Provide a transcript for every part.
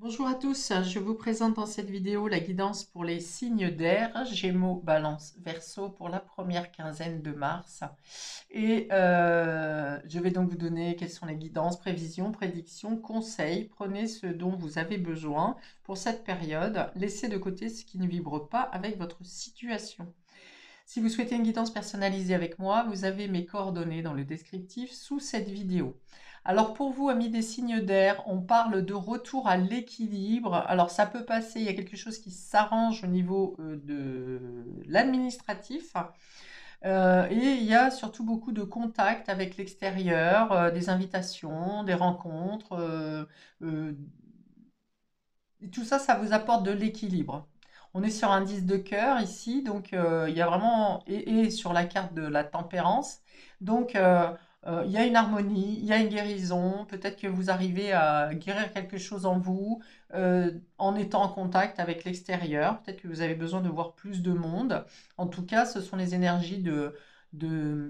Bonjour à tous, je vous présente dans cette vidéo la guidance pour les signes d'air, Gémeaux, Balance, Verseau pour la première quinzaine de mars. Et je vais donc vous donner quelles sont les guidances, prévisions, prédictions, conseils. Prenez ce dont vous avez besoin pour cette période. Laissez de côté ce qui ne vibre pas avec votre situation. Si vous souhaitez une guidance personnalisée avec moi, vous avez mes coordonnées dans le descriptif sous cette vidéo. Alors pour vous, amis des signes d'air, on parle de retour à l'équilibre. Alors ça peut passer, il y a quelque chose qui s'arrange au niveau de l'administratif. Et il y a surtout beaucoup de contacts avec l'extérieur, des invitations, des rencontres. Euh, et tout ça, ça vous apporte de l'équilibre. On est sur un 10 de cœur ici, donc il y a vraiment, et sur la carte de la tempérance, donc il y a une harmonie, il y a une guérison, peut-être que vous arrivez à guérir quelque chose en vous en étant en contact avec l'extérieur, peut-être que vous avez besoin de voir plus de monde. En tout cas, ce sont les énergies de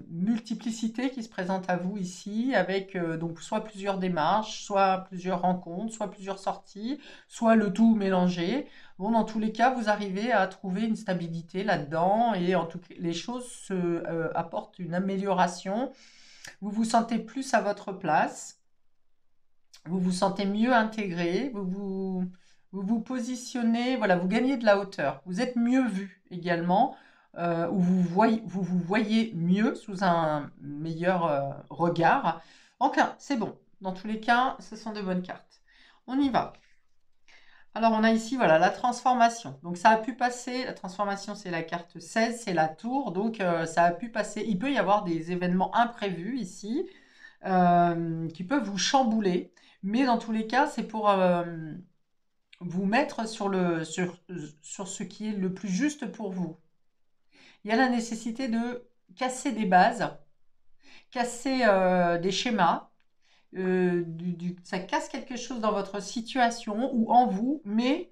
multiplicité qui se présentent à vous ici, avec donc soit plusieurs démarches, soit plusieurs rencontres, soit plusieurs sorties, soit le tout mélangé. Bon, dans tous les cas, vous arrivez à trouver une stabilité là-dedans et en tout cas, les choses apportent une amélioration. Vous vous sentez plus à votre place, vous vous sentez mieux intégré, vous positionnez, voilà, vous gagnez de la hauteur, vous êtes mieux vu également, ou vous voyez mieux sous un meilleur regard. Enfin, c'est bon. Dans tous les cas, ce sont de bonnes cartes. On y va. Alors, on a ici, voilà, la transformation. Donc, ça a pu passer, la transformation, c'est la carte 16, c'est la tour. Donc, ça a pu passer. Il peut y avoir des événements imprévus ici qui peuvent vous chambouler. Mais dans tous les cas, c'est pour vous mettre sur ce qui est le plus juste pour vous. Il y a la nécessité de casser des bases, casser des schémas. Ça casse quelque chose dans votre situation ou en vous, mais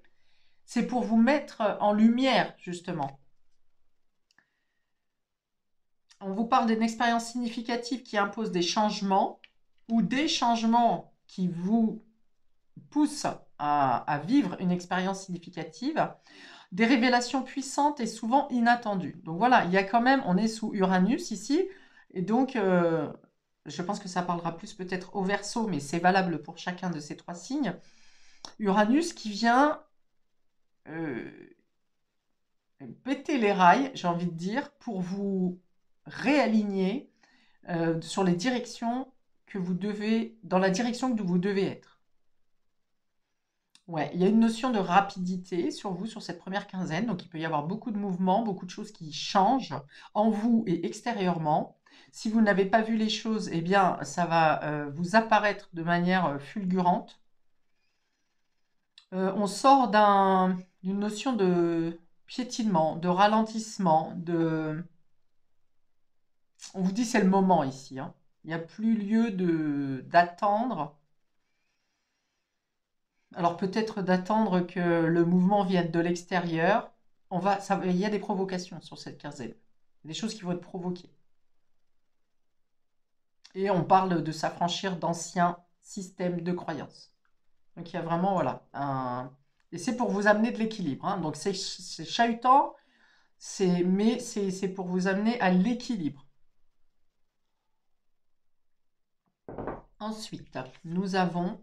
c'est pour vous mettre en lumière, justement. On vous parle d'une expérience significative qui impose des changements ou des changements qui vous poussent à vivre une expérience significative, des révélations puissantes et souvent inattendues. Donc voilà, il y a quand même, on est sous Uranus ici, et donc je pense que ça parlera plus peut-être au Verseau, mais c'est valable pour chacun de ces trois signes. Uranus qui vient euh, péter les rails, j'ai envie de dire, pour vous réaligner sur les directions que vous devez, dans la direction que vous devez être. Ouais, il y a une notion de rapidité sur vous sur cette première quinzaine, donc il peut y avoir beaucoup de mouvements, beaucoup de choses qui changent en vous et extérieurement. Si vous n'avez pas vu les choses, eh bien, ça va vous apparaître de manière fulgurante. On sort d'une notion de piétinement, de ralentissement, on vous dit c'est le moment ici, hein. Il n'y a plus lieu d'attendre. Alors peut-être d'attendre que le mouvement vienne de l'extérieur. Il y a des provocations sur cette quinzaine. Des choses qui vont être provoquées. Et on parle de s'affranchir d'anciens systèmes de croyances. Donc il y a vraiment, voilà, et c'est pour vous amener de l'équilibre, hein. Donc c'est chahutant, mais c'est pour vous amener à l'équilibre. Ensuite, nous avons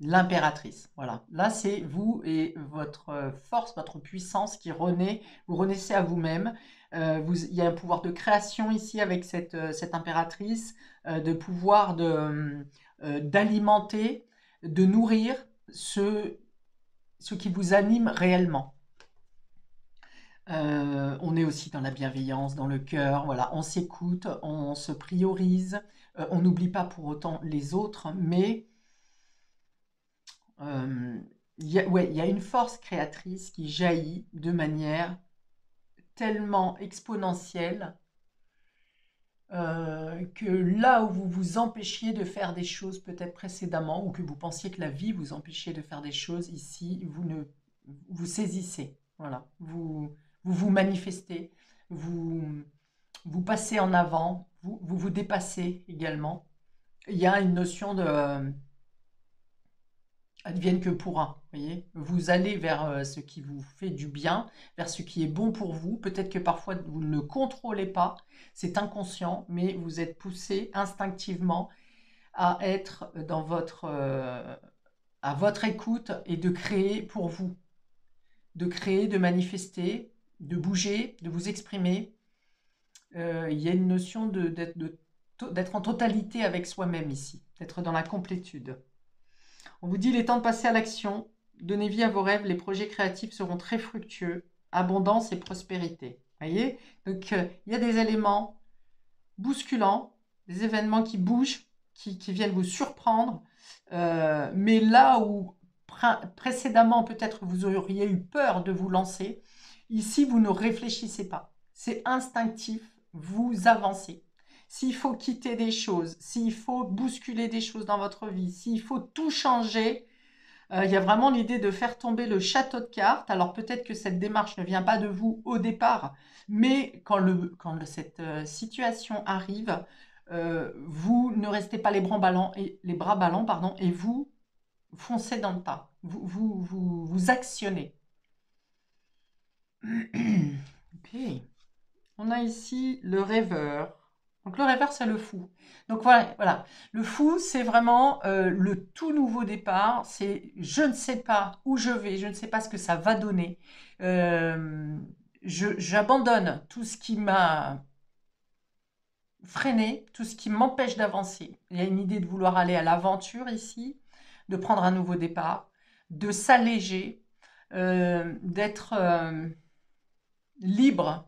l'impératrice. Voilà. Là, c'est vous et votre force, votre puissance qui renaît. Vous renaissez à vous-même. Il y a un pouvoir de création ici avec cette impératrice, de pouvoir d'alimenter, de nourrir ce qui vous anime réellement. On est aussi dans la bienveillance, dans le cœur, voilà, on s'écoute, on se priorise, on n'oublie pas pour autant les autres, mais euh, ouais, il y a une force créatrice qui jaillit de manière tellement exponentielle que là où vous vous empêchiez de faire des choses peut-être précédemment, ou que vous pensiez que la vie vous empêchait de faire des choses, ici, vous saisissez, voilà, vous manifestez, vous, vous passez en avant, vous dépassez également. Il y a une notion advienne que pourra, voyez. Vous allez vers ce qui vous fait du bien, vers ce qui est bon pour vous. Peut-être que parfois vous ne le contrôlez pas, c'est inconscient, mais vous êtes poussé instinctivement à être à votre écoute et de créer pour vous, de créer, de manifester, de bouger, de vous exprimer. Il y a une notion d'être en totalité avec soi-même ici, d'être dans la complétude. On vous dit, il est temps de passer à l'action. Donnez vie à vos rêves, les projets créatifs seront très fructueux, abondance et prospérité. Voyez? Donc, il y a des éléments bousculants, des événements qui bougent, qui viennent vous surprendre. Mais là où précédemment, peut-être vous auriez eu peur de vous lancer, ici, vous ne réfléchissez pas. C'est instinctif, vous avancez. S'il faut quitter des choses, s'il faut bousculer des choses dans votre vie, s'il faut tout changer, il y a vraiment l'idée de faire tomber le château de cartes. Alors peut-être que cette démarche ne vient pas de vous au départ, mais quand cette situation arrive, vous ne restez pas les bras ballants, et vous foncez dans le tas. Vous actionnez. Ok. On a ici le rêveur. Donc le rêveur, c'est le fou. Donc voilà. Le fou, c'est vraiment le tout nouveau départ. C'est je ne sais pas où je vais, je ne sais pas ce que ça va donner. J'abandonne tout ce qui m'a freiné, tout ce qui m'empêche d'avancer. Il y a une idée de vouloir aller à l'aventure ici, de prendre un nouveau départ, de s'alléger, d'être libre.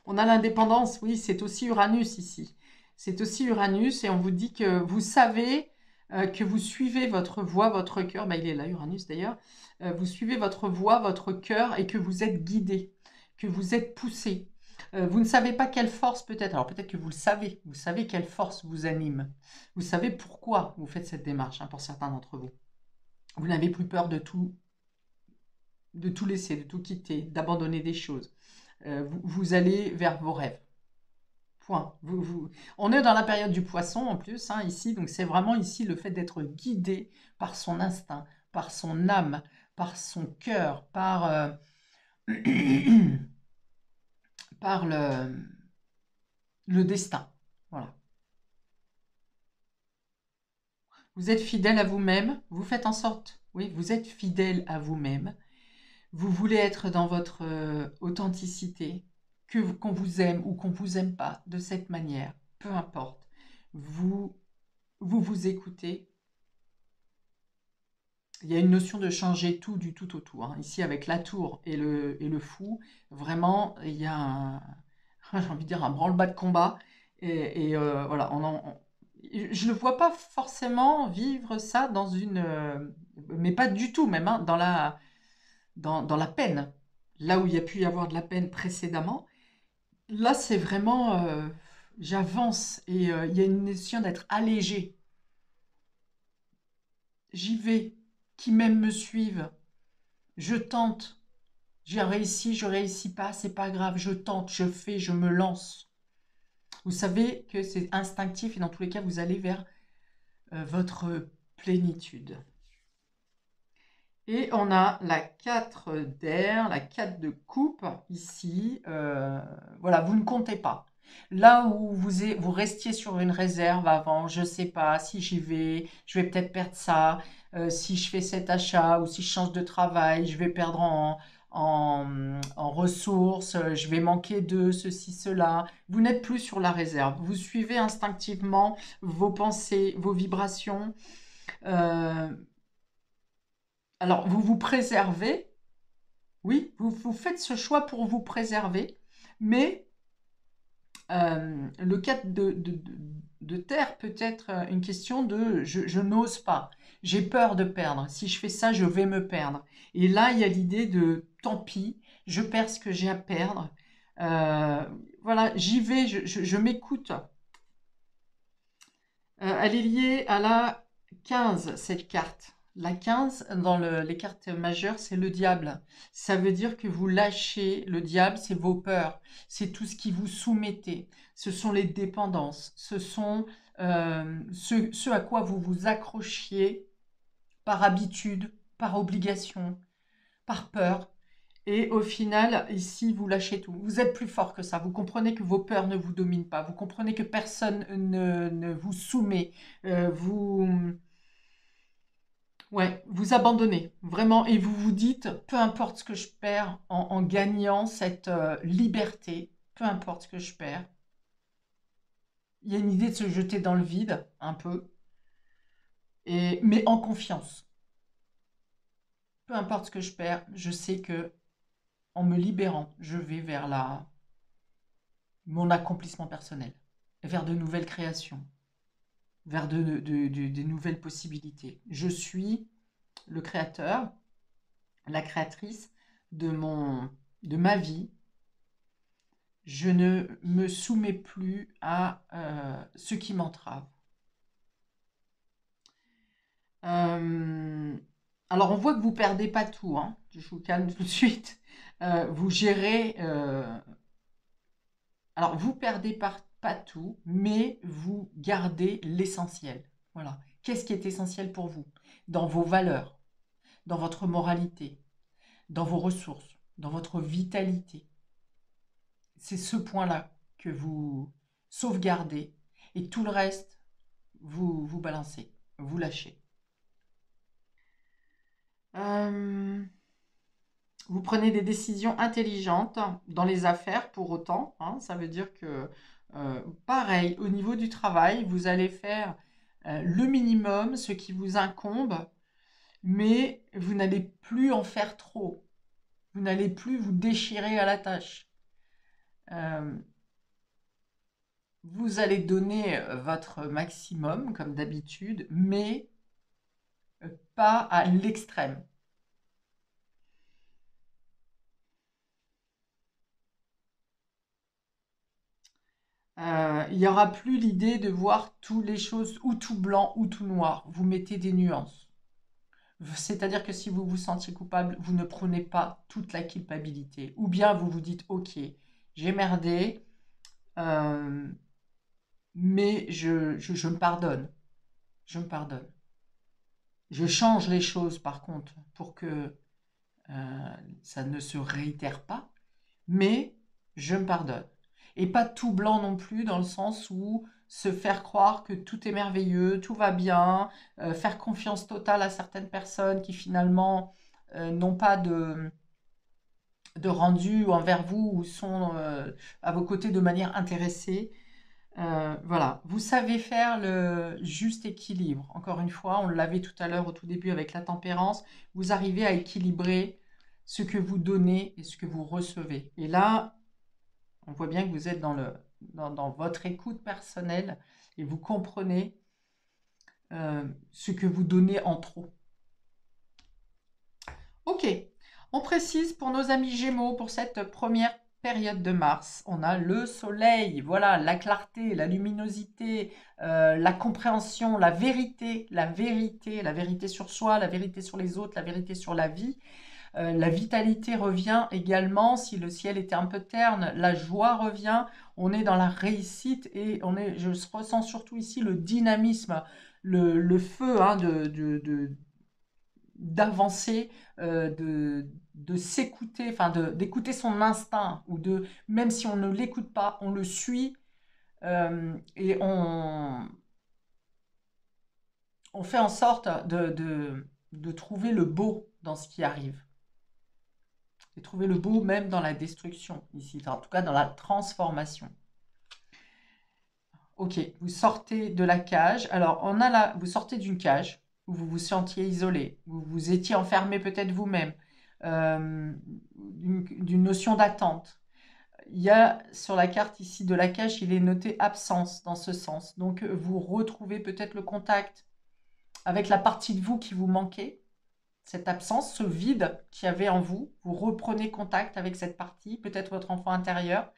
On a l'indépendance, oui, c'est aussi Uranus ici. C'est aussi Uranus et on vous dit que vous savez que vous suivez votre voie, votre cœur. Ben, il est là, Uranus d'ailleurs. Vous suivez votre voie, votre cœur et que vous êtes guidé, que vous êtes poussé. Vous ne savez pas quelle force peut-être. Alors peut-être que vous le savez. Vous savez quelle force vous anime. Vous savez pourquoi vous faites cette démarche, hein, pour certains d'entre vous. Vous n'avez plus peur de tout laisser, de tout quitter, d'abandonner des choses. Vous allez vers vos rêves. Point. On est dans la période du poisson en plus, hein, ici, donc c'est vraiment ici le fait d'être guidé par son instinct, par son âme, par son cœur, par par le destin. Voilà. Vous êtes fidèle à vous-même, vous faites en sorte, oui, vous êtes fidèle à vous-même, vous voulez être dans votre authenticité, qu'on vous aime ou qu'on vous aime pas de cette manière, peu importe. Vous écoutez. Il y a une notion de changer tout du tout au tout, hein. Ici, avec la tour et le fou, vraiment, il y a j'ai envie de dire un branle-bas de combat. Voilà, je ne vois pas forcément vivre ça dans mais pas du tout même, hein, dans la peine. Là où il y a pu y avoir de la peine précédemment, là, c'est vraiment, j'avance et il y a une notion d'être allégé. J'y vais, qui m'aime me suive, je tente, j'ai réussi, je réussis pas, c'est pas grave, je tente, je fais, je me lance. Vous savez que c'est instinctif et dans tous les cas, vous allez vers votre plénitude. Et on a la 4 d'air, la 4 de coupe ici. Voilà, vous ne comptez pas. Là où vous restiez sur une réserve avant, je ne sais pas si je vais peut-être perdre ça, si je fais cet achat ou si je change de travail, je vais perdre en ressources, je vais manquer de ceci, cela. Vous n'êtes plus sur la réserve. Vous suivez instinctivement vos pensées, vos vibrations. Euh, alors, vous vous préservez, oui, vous faites ce choix pour vous préserver, mais le 4 de terre peut être une question de je n'ose pas, j'ai peur de perdre, si je fais ça, je vais me perdre. Et là, il y a l'idée de tant pis, je perds ce que j'ai à perdre. Voilà, j'y vais, je m'écoute. Elle est liée à la 15, cette carte. La 15, dans les cartes majeures, c'est le diable. Ça veut dire que vous lâchez le diable, c'est vos peurs, c'est tout ce qui vous soumettez. Ce sont les dépendances, ce sont ce à quoi vous vous accrochiez par habitude, par obligation, par peur. Et au final, ici, vous lâchez tout. Vous êtes plus fort que ça. Vous comprenez que vos peurs ne vous dominent pas. Vous comprenez que personne ne vous soumet. Vous, ouais, vous abandonnez vraiment et vous vous dites, peu importe ce que je perds en gagnant cette liberté, peu importe ce que je perds. Il y a une idée de se jeter dans le vide, un peu, mais en confiance. Peu importe ce que je perds, je sais que en me libérant, je vais vers mon accomplissement personnel, vers de nouvelles créations, vers des nouvelles possibilités. Je suis le créateur, la créatrice de ma vie. Je ne me soumets plus à ce qui m'entrave. Alors, on voit que vous perdez pas tout, hein. Je vous calme tout de suite. Vous gérez. Alors, vous perdez pas tout, mais vous gardez l'essentiel. Voilà. Qu'est-ce qui est essentiel pour vous? Dans vos valeurs, dans votre moralité, dans vos ressources, dans votre vitalité. C'est ce point-là que vous sauvegardez et tout le reste, vous balancez, vous lâchez. Vous prenez des décisions intelligentes dans les affaires pour autant, hein. Ça veut dire que, pareil, au niveau du travail, vous allez faire le minimum, ce qui vous incombe, mais vous n'allez plus en faire trop. Vous n'allez plus vous déchirer à la tâche. Euh, Vous allez donner votre maximum, comme d'habitude, mais pas à l'extrême. Il n'y aura plus l'idée de voir toutes les choses ou tout blanc ou tout noir. Vous mettez des nuances. C'est-à-dire que si vous vous sentiez coupable, vous ne prenez pas toute la culpabilité. Ou bien vous vous dites, ok, j'ai merdé, euh, mais je me pardonne. Je me pardonne. Je change les choses par contre pour que ça ne se réitère pas, mais je me pardonne. Et pas tout blanc non plus, dans le sens où se faire croire que tout est merveilleux, tout va bien, faire confiance totale à certaines personnes qui finalement n'ont pas de rendu envers vous ou sont à vos côtés de manière intéressée. Voilà, vous savez faire le juste équilibre. Encore une fois, on l'avait tout à l'heure au tout début avec la tempérance. Vous arrivez à équilibrer ce que vous donnez et ce que vous recevez. Et là, on voit bien que vous êtes dans votre écoute personnelle et vous comprenez ce que vous donnez en trop. Ok, on précise pour nos amis Gémeaux, pour cette première période de Mars, on a le soleil, voilà, la clarté, la luminosité, la compréhension, la vérité, la vérité sur soi, la vérité sur les autres, la vérité sur la vie. La vitalité revient également, si le ciel était un peu terne, la joie revient, on est dans la réussite et je ressens surtout ici le dynamisme, le feu, hein, d'avancer, de s'écouter, enfin d'écouter son instinct, ou même si on ne l'écoute pas, on le suit et on fait en sorte de trouver le beau dans ce qui arrive. Et trouver le beau même dans la destruction, ici, enfin, en tout cas dans la transformation. Ok, vous sortez de la cage. Alors, vous sortez d'une cage où vous vous sentiez isolé, où vous étiez enfermé peut-être vous-même, d'une notion d'attente. Il y a sur la carte ici de la cage, il est noté absence dans ce sens. Donc, vous retrouvez peut-être le contact avec la partie de vous qui vous manquait, cette absence, ce vide qu'il y avait en vous. Vous reprenez contact avec cette partie, peut-être votre enfant intérieur,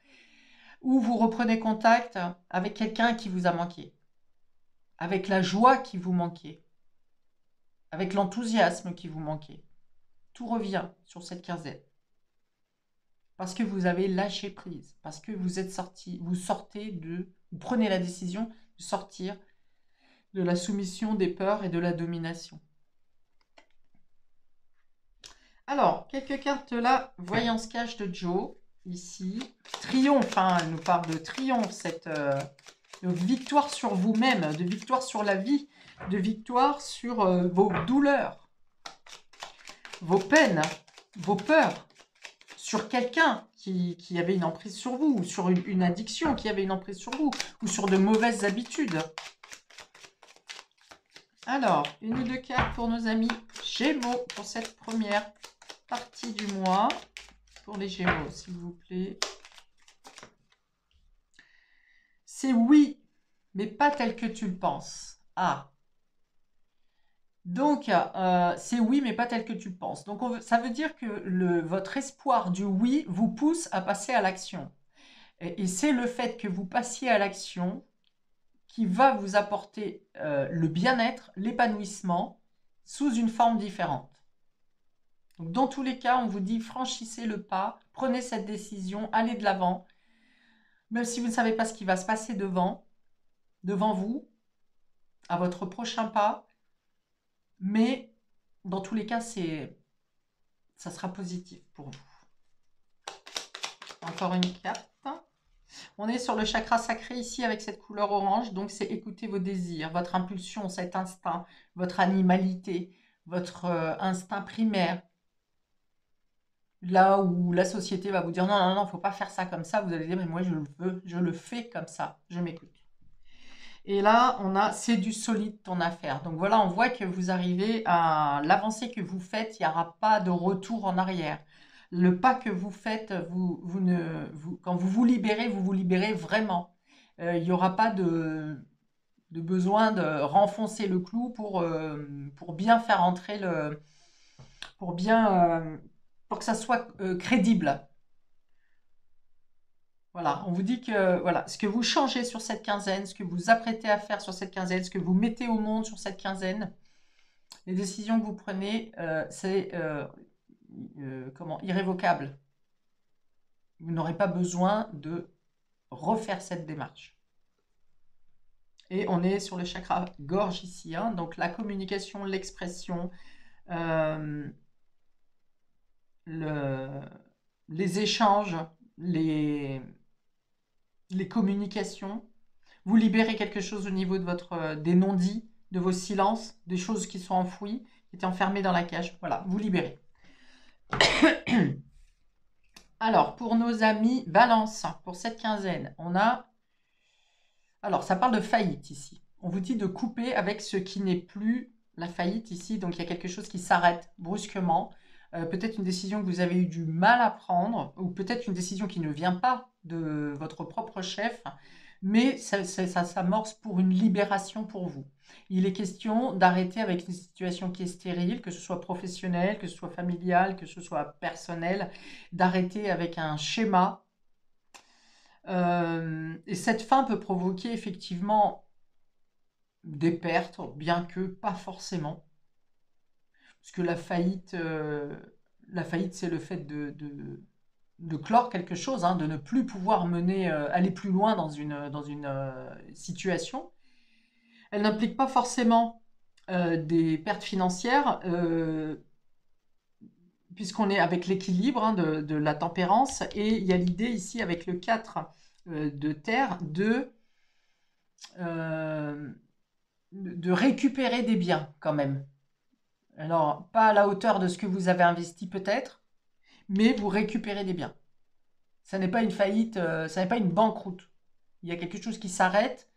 ou vous reprenez contact avec quelqu'un qui vous a manqué, avec la joie qui vous manquait, avec l'enthousiasme qui vous manquait. Tout revient sur cette quinzaine. Parce que vous avez lâché prise, parce que vous êtes sorti, vous prenez la décision de sortir de la soumission, des peurs et de la domination. Alors, quelques cartes là. Voyance cash de Joe, ici. Triomphe, hein, elle nous parle de triomphe, de victoire sur vous-même, de victoire sur la vie, de victoire sur vos douleurs, vos peines, vos peurs, sur quelqu'un qui avait une emprise sur vous, ou sur une addiction qui avait une emprise sur vous, ou sur de mauvaises habitudes. Alors, une ou deux cartes pour nos amis Gémeaux pour cette première partie du mois. Pour les Gémeaux, s'il vous plaît. C'est oui, mais pas tel que tu le penses. Ah. Donc, c'est oui, mais pas tel que tu le penses. Donc, ça veut dire que votre espoir du oui vous pousse à passer à l'action. Et c'est le fait que vous passiez à l'action qui va vous apporter le bien-être, l'épanouissement, sous une forme différente. Donc, dans tous les cas, on vous dit franchissez le pas, prenez cette décision, allez de l'avant. Même si vous ne savez pas ce qui va se passer devant vous, à votre prochain pas. Mais dans tous les cas, ça sera positif pour vous. Encore une carte. On est sur le chakra sacré ici avec cette couleur orange. Donc, c'est écouter vos désirs, votre impulsion, cet instinct, votre animalité, votre instinct primaire. Là où la société va vous dire non, non, non, il ne faut pas faire ça comme ça. Vous allez dire, mais moi, je le veux, je le fais comme ça. Je m'écoute. Et là, on a c'est du solide ton affaire. Donc voilà, on voit que vous arrivez à l'avancée que vous faites, il n'y aura pas de retour en arrière. Le pas que vous faites, quand vous vous libérez vraiment. Il n'y aura pas de besoin de renfoncer le clou pour bien faire entrer pour que ça soit crédible. Voilà, on vous dit que voilà, ce que vous changez sur cette quinzaine, ce que vous apprêtez à faire sur cette quinzaine, ce que vous mettez au monde sur cette quinzaine, les décisions que vous prenez, c'est irrévocable. Vous n'aurez pas besoin de refaire cette démarche. Et on est sur le chakra gorge ici, hein, donc la communication, l'expression, les échanges, les communications. Vous libérez quelque chose au niveau de des non-dits, de vos silences, des choses qui sont enfouies, qui étaient enfermées dans la cage. Voilà, vous libérez. Alors, pour nos amis Balance, pour cette quinzaine, on a... Alors, ça parle de faillite ici. On vous dit de couper avec ce qui n'est plus la faillite ici. Donc, il y a quelque chose qui s'arrête brusquement. Peut-être une décision que vous avez eu du mal à prendre, ou peut-être une décision qui ne vient pas de votre propre chef, mais ça s'amorce pour une libération pour vous. Il est question d'arrêter avec une situation qui est stérile, que ce soit professionnelle, que ce soit familiale, que ce soit personnelle, d'arrêter avec un schéma. Et cette fin peut provoquer effectivement des pertes, bien que pas forcément. Parce que la faillite, c'est le fait de clore quelque chose, hein, de ne plus pouvoir aller plus loin dans une situation. Elle n'implique pas forcément des pertes financières, puisqu'on est avec l'équilibre, hein, de la tempérance, et il y a l'idée ici avec le 4 de terre de récupérer des biens quand même. Alors, pas à la hauteur de ce que vous avez investi peut-être, mais vous récupérez des biens. Ça n'est pas une faillite, ça n'est pas une banqueroute. Il y a quelque chose qui s'arrête,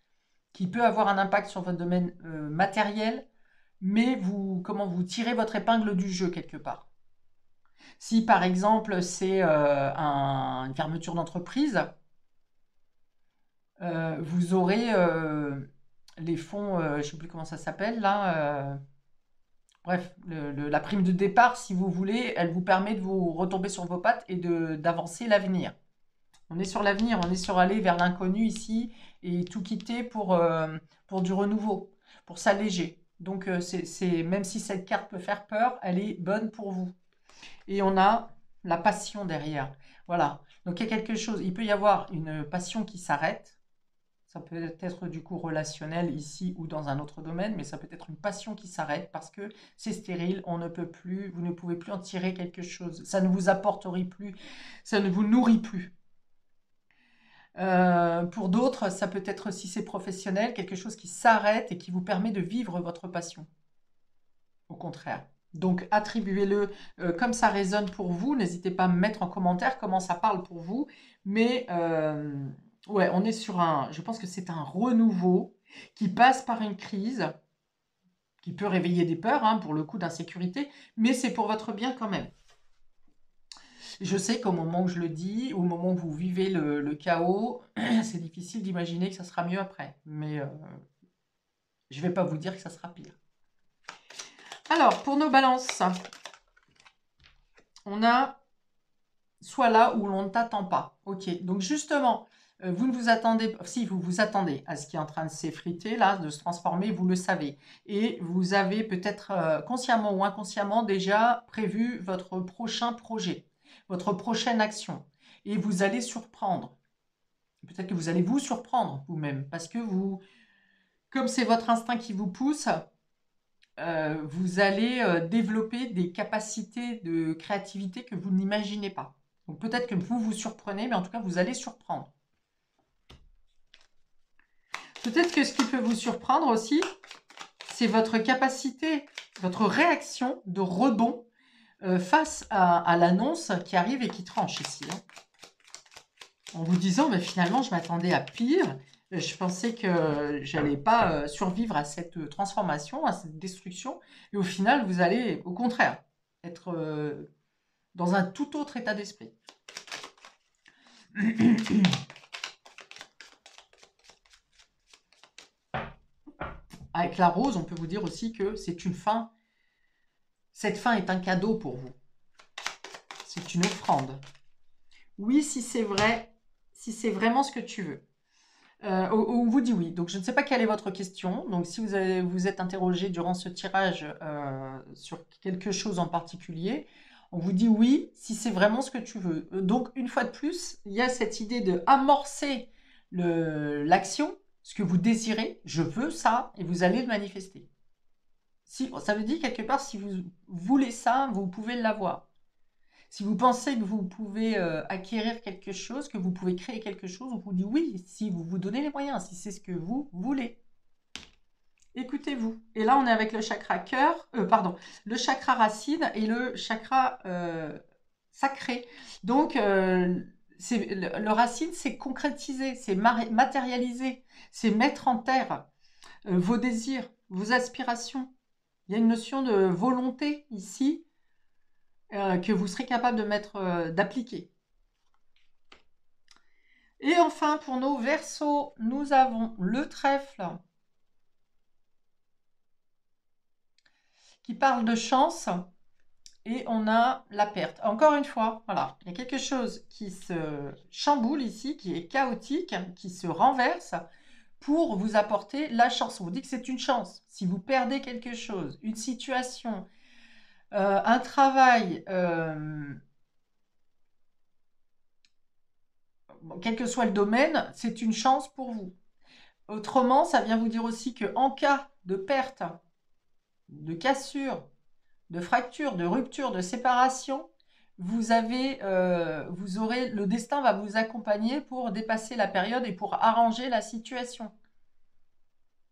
qui peut avoir un impact sur votre domaine matériel, mais vous tirez votre épingle du jeu quelque part. Si par exemple c'est une fermeture d'entreprise, vous aurez les fonds, je ne sais plus comment ça s'appelle là. Bref, la prime de départ, si vous voulez, elle vous permet de vous retomber sur vos pattes et d'avancer l'avenir. On est sur l'avenir, on est sur aller vers l'inconnu ici et tout quitter pour du renouveau, pour s'alléger. Donc, même si cette carte peut faire peur, elle est bonne pour vous. Et on a la passion derrière. Voilà. Donc, il y a quelque chose, il peut y avoir une passion qui s'arrête. Ça peut être du coup relationnel ici ou dans un autre domaine, mais ça peut être une passion qui s'arrête parce que c'est stérile, on ne peut plus, vous ne pouvez plus en tirer quelque chose. Ça ne vous apporterait plus, ça ne vous nourrit plus. Pour d'autres, ça peut être, si c'est professionnel, quelque chose qui s'arrête et qui vous permet de vivre votre passion. Au contraire. Donc, attribuez-le comme ça résonne pour vous. N'hésitez pas à me mettre en commentaire comment ça parle pour vous. Mais ouais, on est sur un... Je pense que c'est un renouveau qui passe par une crise, qui peut réveiller des peurs, hein, pour le coup d'insécurité, mais c'est pour votre bien quand même. Je sais qu'au moment où je le dis, au moment où vous vivez le chaos, c'est difficile d'imaginer que ça sera mieux après. Mais je ne vais pas vous dire que ça sera pire. Alors, pour nos balances, on a soit là où l'on ne t'attend pas. Ok, donc justement, vous ne vous attendez pas, si vous vous attendez à ce qui est en train de s'effriter, là, de se transformer, vous le savez. Et vous avez peut-être consciemment ou inconsciemment déjà prévu votre prochain projet, votre prochaine action. Et vous allez surprendre. Peut-être que vous allez vous surprendre vous-même, parce que vous, comme c'est votre instinct qui vous pousse, vous allez développer des capacités de créativité que vous n'imaginez pas. Donc peut-être que vous vous surprenez, mais en tout cas, vous allez surprendre. Peut-être que ce qui peut vous surprendre aussi, c'est votre capacité, votre réaction de rebond face à l'annonce qui arrive et qui tranche ici. Hein. En vous disant, mais finalement, je m'attendais à pire. Je pensais que j'allais pas survivre à cette transformation, à cette destruction. Et au final, vous allez, au contraire, être dans un tout autre état d'esprit. Avec la rose, on peut vous dire aussi que c'est une fin. Cette fin est un cadeau pour vous. C'est une offrande. Oui, si c'est vrai, si c'est vraiment ce que tu veux. On vous dit oui. Donc, je ne sais pas quelle est votre question. Donc, si vous êtes interrogé durant ce tirage sur quelque chose en particulier, on vous dit oui si c'est vraiment ce que tu veux. Donc, une fois de plus, il y a cette idée de amorcer l'action, ce que vous désirez. Je veux ça et vous allez le manifester. Si, ça veut dire quelque part, si vous voulez ça, vous pouvez l'avoir. Si vous pensez que vous pouvez acquérir quelque chose, que vous pouvez créer quelque chose, on vous dit oui, si vous vous donnez les moyens, si c'est ce que vous voulez. Écoutez-vous. Et là, on est avec le chakra cœur, le chakra racine et le chakra sacré. Donc, le racine, c'est concrétiser, c'est matérialiser, c'est mettre en terre vos désirs, vos aspirations. Il y a une notion de volonté ici que vous serez capable de mettre, d'appliquer. Et enfin, pour nos Verseaux, nous avons le trèfle qui parle de chance et on a la perte. Encore une fois, voilà, il y a quelque chose qui se chamboule ici, qui est chaotique, qui se renverse pour vous apporter la chance. On vous dit que c'est une chance. Si vous perdez quelque chose, une situation, un travail, quel que soit le domaine, c'est une chance pour vous. Autrement, ça vient vous dire aussi qu'en cas de perte, de cassure, de fracture, de rupture, de séparation, vous aurez, le destin va vous accompagner pour dépasser la période et pour arranger la situation,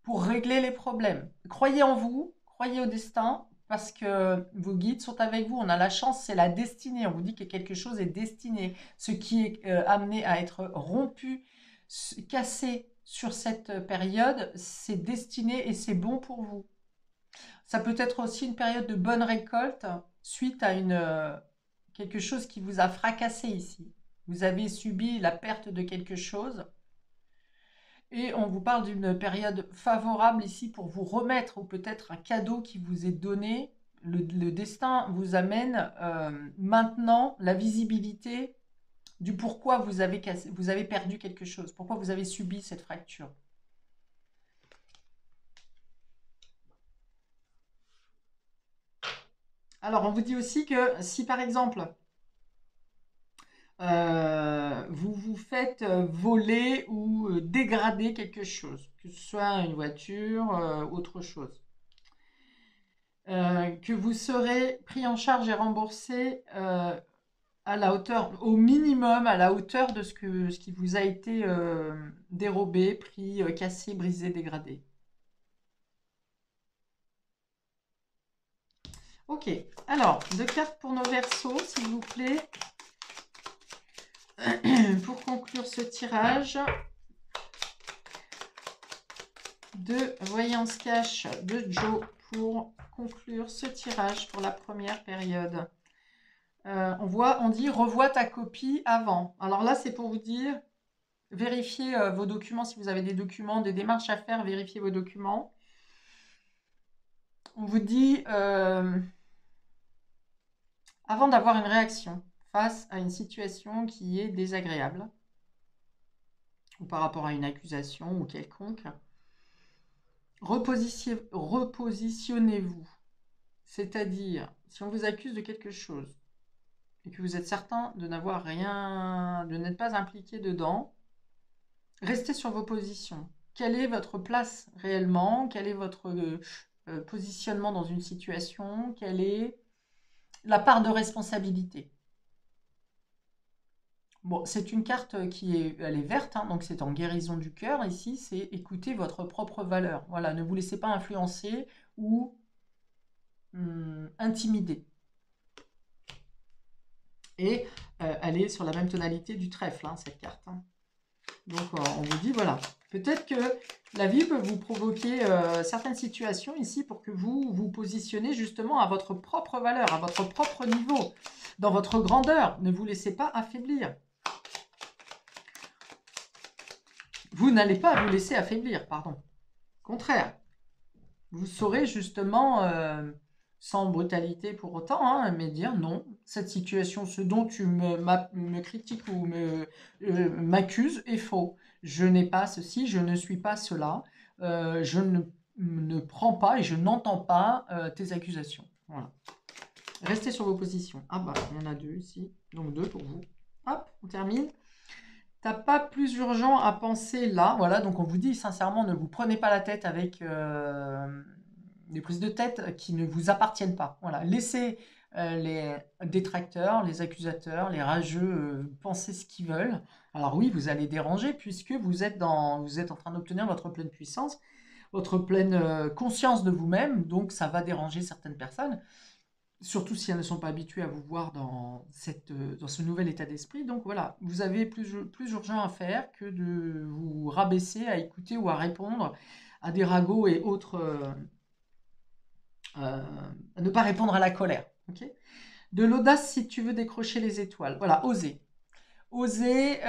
pour régler les problèmes. Croyez en vous, croyez au destin, parce que vos guides sont avec vous. On a la chance, c'est la destinée. On vous dit que quelque chose est destiné. Ce qui est amené à être rompu, cassé sur cette période, c'est destiné et c'est bon pour vous. Ça peut être aussi une période de bonne récolte suite à quelque chose qui vous a fracassé ici. Vous avez subi la perte de quelque chose et on vous parle d'une période favorable ici pour vous remettre ou peut-être un cadeau qui vous est donné. Le destin vous amène maintenant la visibilité du pourquoi vous avez perdu quelque chose, pourquoi vous avez subi cette fracture. Alors, on vous dit aussi que si par exemple, vous vous faites voler ou dégrader quelque chose, que ce soit une voiture, autre chose. Que vous serez pris en charge et remboursé à la hauteur, au minimum à la hauteur de ce qui vous a été dérobé, pris, cassé, brisé, dégradé. Ok, alors, deux cartes pour nos versos, s'il vous plaît. Pour conclure ce tirage, de voyance cash de Joe pour conclure ce tirage pour la première période. On dit revois ta copie avant. Alors là, c'est pour vous dire, vérifiez vos documents. Si vous avez des documents, des démarches à faire, vérifiez vos documents. On vous dit, avant d'avoir une réaction face à une situation qui est désagréable, ou par rapport à une accusation ou quelconque, repositionnez-vous. C'est-à-dire, si on vous accuse de quelque chose et que vous êtes certain de n'avoir rien, de n'être pas impliqué dedans, restez sur vos positions. Quelle est votre place réellement? Quel est votre positionnement dans une situation? Quelle est la part de responsabilité? Bon, c'est une carte elle est verte, hein, donc c'est en guérison du cœur. Ici, c'est écouter votre propre valeur. Voilà, ne vous laissez pas influencer ou intimider. Et elle est sur la même tonalité du trèfle, hein, cette carte. Hein. Donc, on vous dit, voilà, peut-être que la vie peut vous provoquer certaines situations ici pour que vous vous positionnez justement à votre propre valeur, à votre propre niveau, dans votre grandeur. Ne vous laissez pas affaiblir. Vous n'allez pas vous laisser affaiblir, pardon. Au contraire, vous saurez justement, sans brutalité pour autant, hein, mais dire non, cette situation, ce dont tu me critiques ou m'accuses est faux. Je n'ai pas ceci, je ne suis pas cela, je ne prends pas et je n'entends pas tes accusations. Voilà. Restez sur vos positions. Ah bah, il y en a deux ici, donc deux pour vous. Hop, on termine. T'as pas plus urgent à penser là. Voilà, donc on vous dit sincèrement, ne vous prenez pas la tête avec des prises de tête qui ne vous appartiennent pas. Voilà, laissez les détracteurs, les accusateurs, les rageux penser ce qu'ils veulent. Alors oui, vous allez déranger puisque vous êtes en train d'obtenir votre pleine puissance, votre pleine conscience de vous-même, donc ça va déranger certaines personnes. Surtout si elles ne sont pas habituées à vous voir dans ce nouvel état d'esprit. Donc voilà, vous avez plus urgent à faire que de vous rabaisser à écouter ou à répondre à des ragots et autres, à ne pas répondre à la colère. Okay, de l'audace si tu veux décrocher les étoiles. Voilà, oser. Oser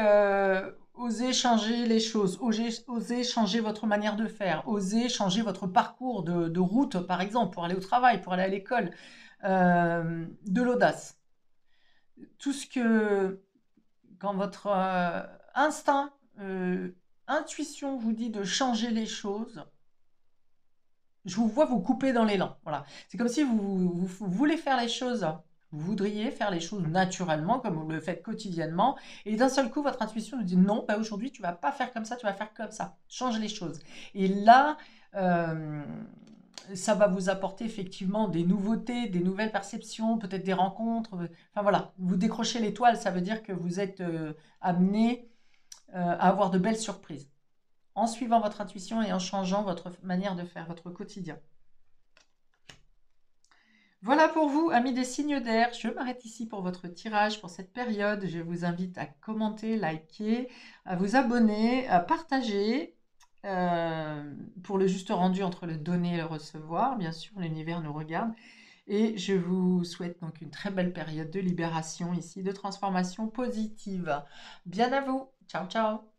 changer les choses, oser changer votre manière de faire, oser changer votre parcours de route, par exemple, pour aller au travail, pour aller à l'école. De l'audace. Tout ce que, quand votre instinct, intuition vous dit de changer les choses, je vous vois vous couper dans l'élan. Voilà. C'est comme si vous voulez faire les choses, vous voudriez faire les choses naturellement, comme vous le faites quotidiennement, et d'un seul coup, votre intuition vous dit non, bah aujourd'hui, tu vas pas faire comme ça, tu vas faire comme ça. Change les choses. Et là, ça va vous apporter effectivement des nouveautés, des nouvelles perceptions, peut-être des rencontres. Enfin voilà, vous décrochez l'étoile, ça veut dire que vous êtes amené à avoir de belles surprises en suivant votre intuition et en changeant votre manière de faire, votre quotidien. Voilà pour vous, amis des signes d'air. Je m'arrête ici pour votre tirage pour cette période. Je vous invite à commenter, liker, à vous abonner, à partager pour le juste rendu entre le donner et le recevoir. Bien sûr, l'univers nous regarde. Et je vous souhaite donc une très belle période de libération ici, de transformation positive. Bien à vous. Ciao, ciao.